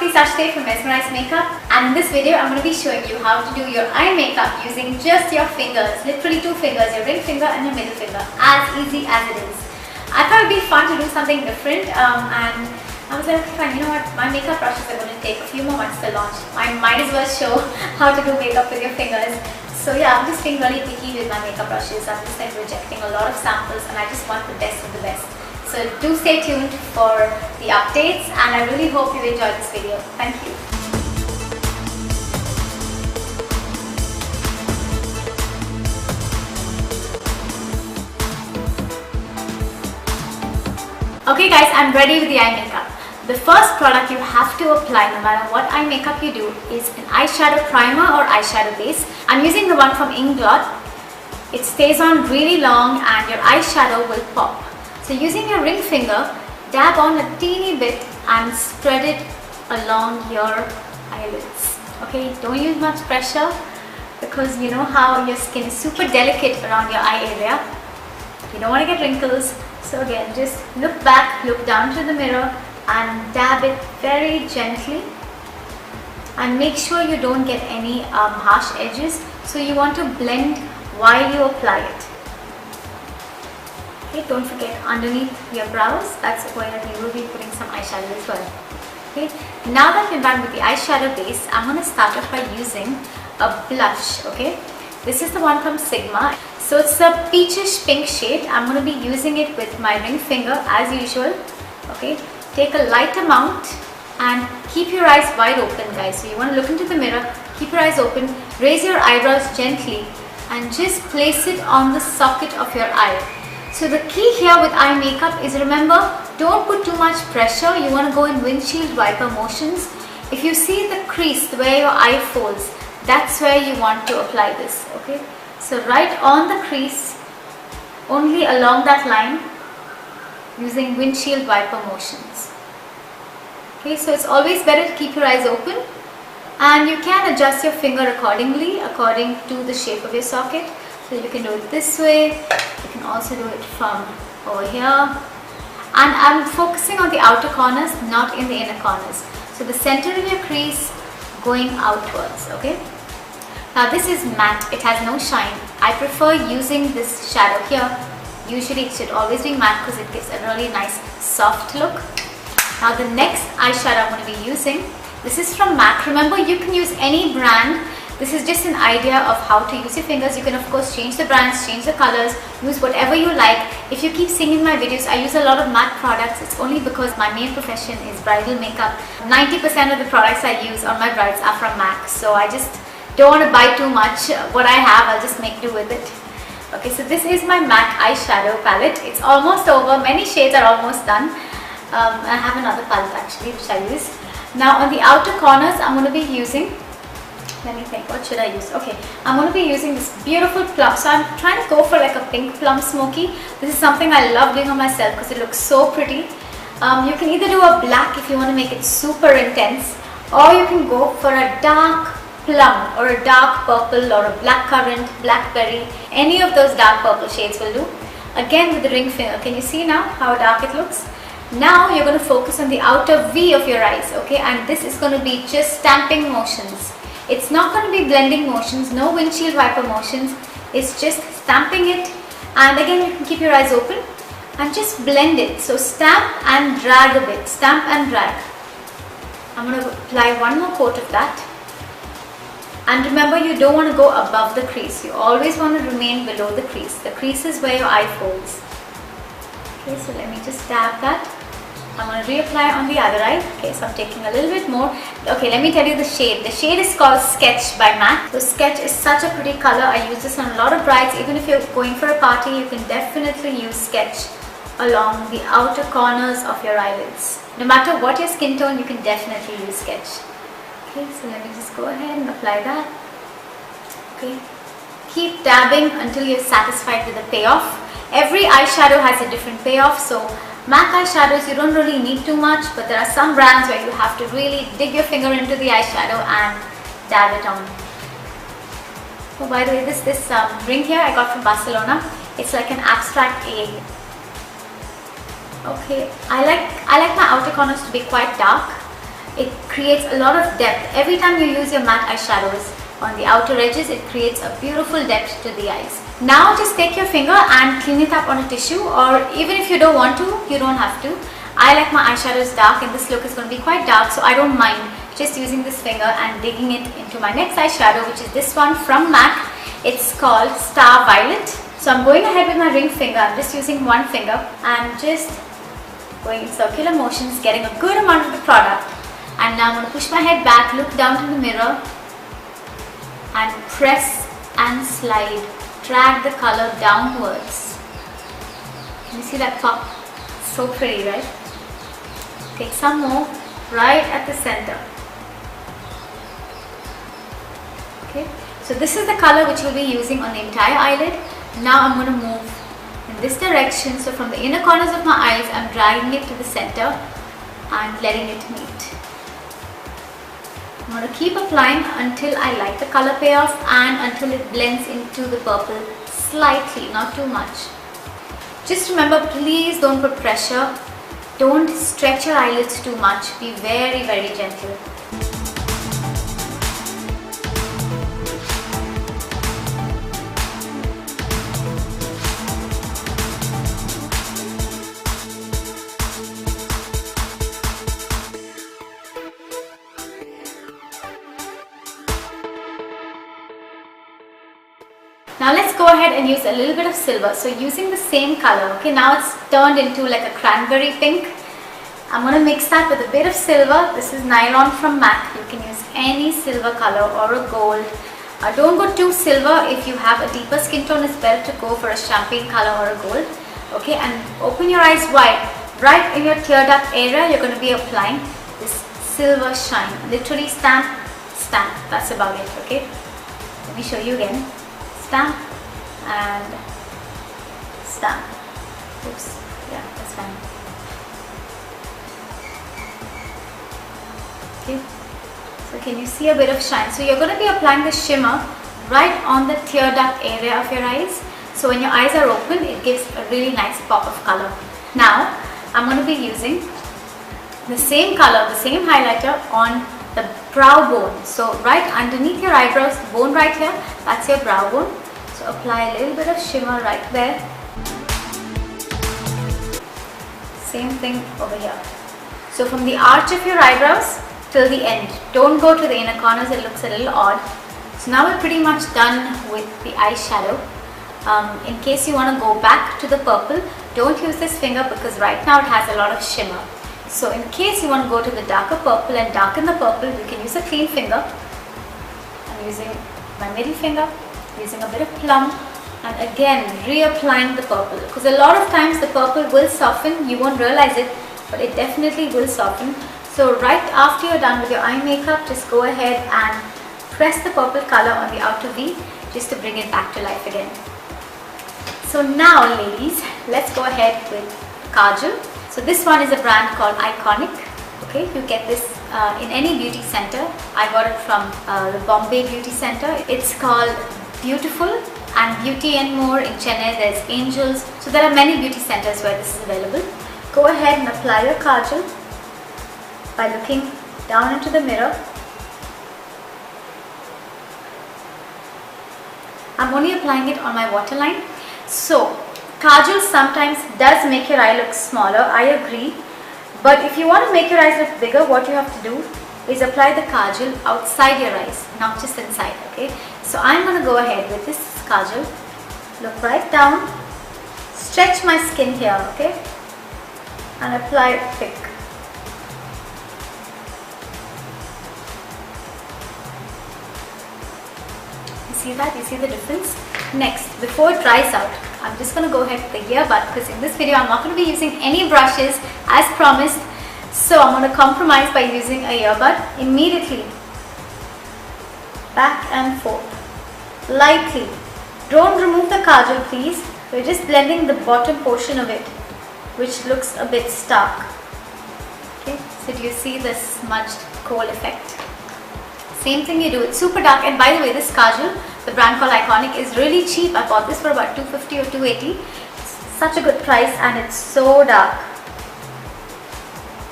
Aarti Sachdev from Mesmerize Makeup, and in this video I'm going to be showing you how to do your eye makeup using just your fingers, literally 2 fingers, your ring finger and your middle finger, as easy as it is. I thought it would be fun to do something different and I was like, okay fine, you know what, my makeup brushes are going to take a few more months to launch. I might as well show how to do makeup with your fingers. So yeah, I'm just being really picky with my makeup brushes. I'm just like rejecting a lot of samples and I just want the best of the best. So do stay tuned for the updates and I really hope you enjoyed this video. Thank you. Okay guys, I'm ready with the eye makeup. The first product you have to apply no matter what eye makeup you do is an eyeshadow primer or eyeshadow base. I'm using the one from Inglot. It stays on really long and your eyeshadow will pop. So using your ring finger, dab on a teeny bit and spread it along your eyelids. Okay, don't use much pressure because you know how your skin is super delicate around your eye area. You don't want to get wrinkles. So again, just look back, look down to the mirror and dab it very gently. And make sure you don't get any harsh edges. So you want to blend while you apply it. Okay, don't forget underneath your brows, that's where you will be putting some eyeshadow as well. Okay, now that we're done with the eyeshadow base, I'm going to start off by using a blush. Okay, this is the one from Sigma. So it's a peachish pink shade. I'm going to be using it with my ring finger as usual. Okay, take a light amount and keep your eyes wide open, guys. So you want to look into the mirror, keep your eyes open, raise your eyebrows gently and just place it on the socket of your eye. So the key here with eye makeup is, remember, don't put too much pressure. You want to go in windshield wiper motions. If you see the crease where your eye folds, that's where you want to apply this. Okay, so right on the crease, only along that line, using windshield wiper motions. Okay, so it's always better to keep your eyes open and you can adjust your finger accordingly, according to the shape of your socket. So you can do it this way, you can also do it from over here. And I'm focusing on the outer corners, not in the inner corners. So the center of your crease going outwards, okay? Now this is matte, it has no shine. I prefer using this shadow here. Usually it should always be matte because it gives a really nice soft look. Now the next eyeshadow I'm going to be using, this is from MAC. Remember, you can use any brand. This is just an idea of how to use your fingers. You can of course change the brands, change the colors, use whatever you like. If you keep seeing in my videos, I use a lot of MAC products. It's only because my main profession is bridal makeup. 90% of the products I use on my brides are from MAC. So I just don't want to buy too much. What I have, I'll just make do with it. Okay, so this is my MAC eyeshadow palette. It's almost over. Many shades are almost done. I have another palette actually which I use. Now on the outer corners, I'm going to be using, let me think, what should I use? Okay, I'm going to be using this beautiful plum. So I'm trying to go for like a pink plum smoky. This is something I love doing on myself because it looks so pretty. You can either do a black if you want to make it super intense, or you can go for a dark plum or a dark purple or a blackcurrant, blackberry. Any of those dark purple shades will do. Again with the ring finger. Can you see now how dark it looks? Now you're going to focus on the outer V of your eyes, okay? And this is going to be just stamping motions. It's not going to be blending motions, no windshield wiper motions. It's just stamping it. And again, you can keep your eyes open and just blend it. So stamp and drag a bit, stamp and drag. I'm going to apply one more coat of that. And remember, you don't want to go above the crease. You always want to remain below the crease. The crease is where your eye folds. Okay, so let me just dab that. I'm going to reapply on the other eye. Okay, so I'm taking a little bit more. Okay, let me tell you the shade. The shade is called Sketch by MAC. So Sketch is such a pretty color. I use this on a lot of brides. Even if you're going for a party, you can definitely use Sketch along the outer corners of your eyelids. No matter what your skin tone, you can definitely use Sketch. Okay, so let me just go ahead and apply that. Okay, keep dabbing until you're satisfied with the payoff. Every eyeshadow has a different payoff. So MAC eyeshadows, you don't really need too much, but there are some brands where you have to really dig your finger into the eyeshadow and dab it on. Oh, by the way, this ring here I got from Barcelona. It's like an abstract egg. Okay, I like my outer corners to be quite dark. it creates a lot of depth. Every time you use your matte eyeshadows on the outer edges, it creates a beautiful depth to the eyes. Now just take your finger and clean it up on a tissue, or even if you don't want to, you don't have to. I like my eyeshadows dark and this look is going to be quite dark, so I don't mind just using this finger and digging it into my next eyeshadow, which is this one from MAC. It's called Star Violet. So I'm going ahead with my ring finger. I'm just using one finger and just going in circular motions, getting a good amount of the product. And now I'm going to push my head back, look down to the mirror and press and slide. Drag the color downwards. Can you see that pop? So pretty, right? Take some more right at the center. Okay, so this is the color which we'll be using on the entire eyelid. Now I'm going to move in this direction. So from the inner corners of my eyes, I'm dragging it to the center and letting it meet. I'm going to keep applying until I like the color payoff and until it blends into the purple slightly, not too much. Just remember, please don't put pressure. Don't stretch your eyelids too much. Be very, very gentle. Now let's go ahead and use a little bit of silver. So using the same color, okay, now it's turned into like a cranberry pink. I'm going to mix that with a bit of silver. This is nylon from MAC. You can use any silver color or a gold. Don't go too silver. If you have a deeper skin tone, it's better to go for a champagne color or a gold. Okay, and open your eyes wide. Right in your tear duct area, you're going to be applying this silver shine. Literally stamp, stamp. That's about it, okay? Let me show you again. Stamp and stamp. Oops, yeah, that's fine. Okay, so can you see a bit of shine? So you're going to be applying the shimmer right on the tear duct area of your eyes. So when your eyes are open, it gives a really nice pop of color. Now, I'm going to be using the same color, the same highlighter on the brow bone. So right underneath your eyebrows, the bone right here, that's your brow bone. So apply a little bit of shimmer right there. Same thing over here. So from the arch of your eyebrows till the end. Don't go to the inner corners, it looks a little odd. So now we're pretty much done with the eyeshadow. In case you want to go back to the purple, don't use this finger because right now it has a lot of shimmer. So in case you want to go to the darker purple and darken the purple, you can use a clean finger. I'm using my middle finger, using a bit of plum, and again reapplying the purple, because a lot of times the purple will soften. You won't realize it, but it definitely will soften. So right after you're done with your eye makeup, just go ahead and press the purple color on the outer V just to bring it back to life again. So now ladies, let's go ahead with kajal. So this one is a brand called Iconic. Okay, you get this in any beauty center. I got it from the Bombay Beauty Center. It's called Beautiful and Beauty and More. In Chennai there's Angels. So there are many beauty centers where this is available. Go ahead and apply your kajal by looking down into the mirror. I'm only applying it on my waterline. So kajal sometimes does make your eye look smaller, I agree. But if you want to make your eyes look bigger, what you have to do is apply the kajal outside your eyes, not just inside, okay? So I'm going to go ahead with this kajal, look right down, stretch my skin here, okay? And apply it thick. You see that? You see the difference? Next, before it dries out, I'm just going to go ahead with the earbud, because in this video I'm not going to be using any brushes as promised. So I'm going to compromise by using a earbud immediately. Back and forth. Lightly. Don't remove the kajal please. We're just blending the bottom portion of it, which looks a bit stark. Okay, so do you see the smudged kohl effect? Same thing you do, it's super dark. And by the way, this kajal, the brand called Iconic, is really cheap. I bought this for about 250 or 280. It's such a good price and it's so dark.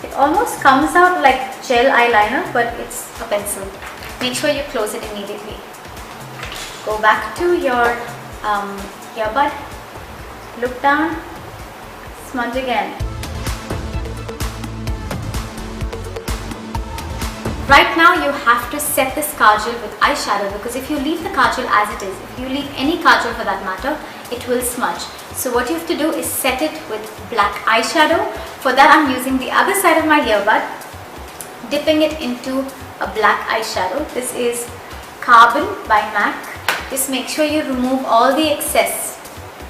It almost comes out like gel eyeliner, but it's a pencil. Make sure you close it immediately. Go back to your earbud, look down, smudge again. Right now you have to set this kajal with eyeshadow, because if you leave the kajal as it is, if you leave any kajal for that matter, it will smudge. So what you have to do is set it with black eyeshadow. For that I'm using the other side of my earbud, dipping it into a black eyeshadow. This is Carbon by MAC. Just make sure you remove all the excess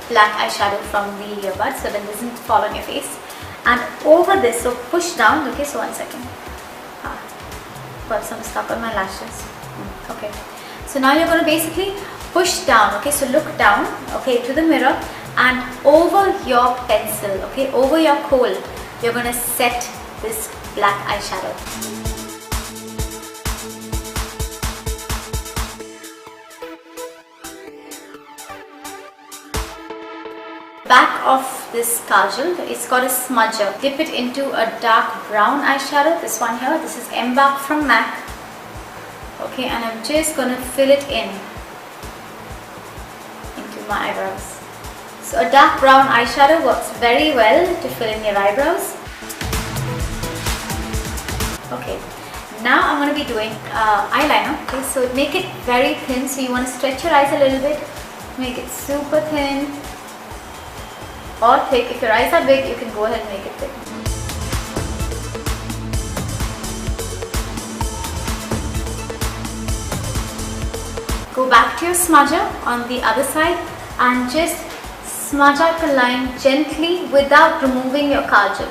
black eyeshadow from the earbud so that it doesn't fall on your face. And over this, so push down, okay, so 1 second. Got some stuff on my lashes. Okay, so now you're going to basically push down, okay, so look down, okay, to the mirror, and over your pencil, okay, over your kohl, you're going to set this black eyeshadow. Back of this kajal, it's got a smudger. Dip it into a dark brown eyeshadow, this one here. This is Embark from MAC. Okay, and I'm just going to fill it in into my eyebrows. So a dark brown eyeshadow works very well to fill in your eyebrows. Okay, now I'm going to be doing eyeliner. Okay, so make it very thin. So you want to stretch your eyes a little bit, make it super thin. Or thick. If your eyes are big, you can go ahead and make it thick. Go back to your smudger on the other side and just smudge out the line gently without removing your kajal.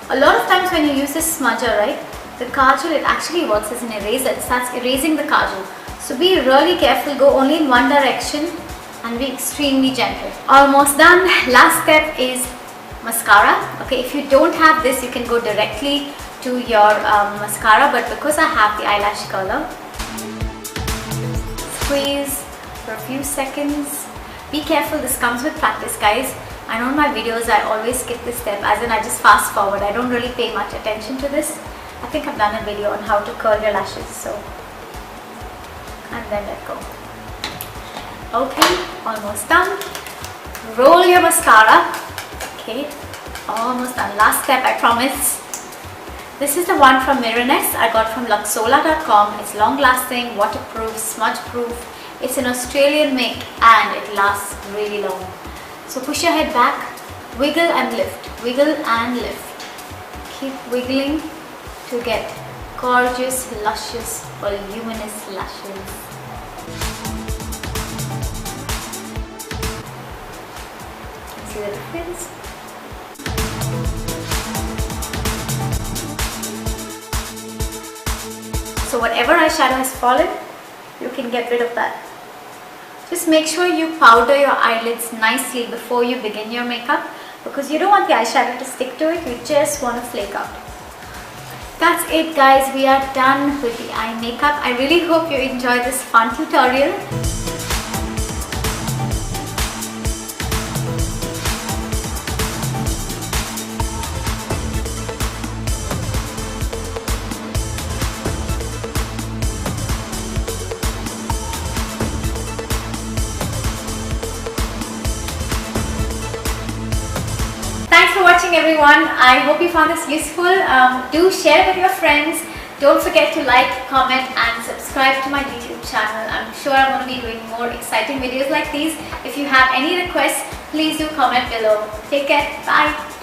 A lot of times when you use this smudger, right, the kajal, it actually works as an eraser. It starts erasing the kajal. So be really careful. Go only in one direction and be extremely gentle. Almost done. Last step is mascara. Okay, if you don't have this, you can go directly to your mascara, but because I have the eyelash curler, squeeze for a few seconds. Be careful, this comes with practice, guys. I know in my videos I always skip this step, as in I just fast forward. I don't really pay much attention to this. I think I've done a video on how to curl your lashes, so, and then let go. Okay, almost done. Roll your mascara. Okay, almost done. Last step, I promise. This is the one from Mirrorness. I got from Luxola.com. It's long lasting, waterproof, smudge proof. It's an Australian make and it lasts really long. So push your head back, wiggle and lift, wiggle and lift. Keep wiggling to get gorgeous, luscious, voluminous lashes. See the difference? So whatever eyeshadow has fallen, you can get rid of that. Just make sure you powder your eyelids nicely before you begin your makeup, because you don't want the eyeshadow to stick to it, you just want to flake out. That's it, guys, we are done with the eye makeup. I really hope you enjoyed this fun tutorial. Thanks for watching, everyone. I hope you found this useful. Do share with your friends. Don't forget to like, comment and subscribe to my YouTube channel. I'm sure I'm going to be doing more exciting videos like these. If you have any requests, please do comment below. Take care. Bye.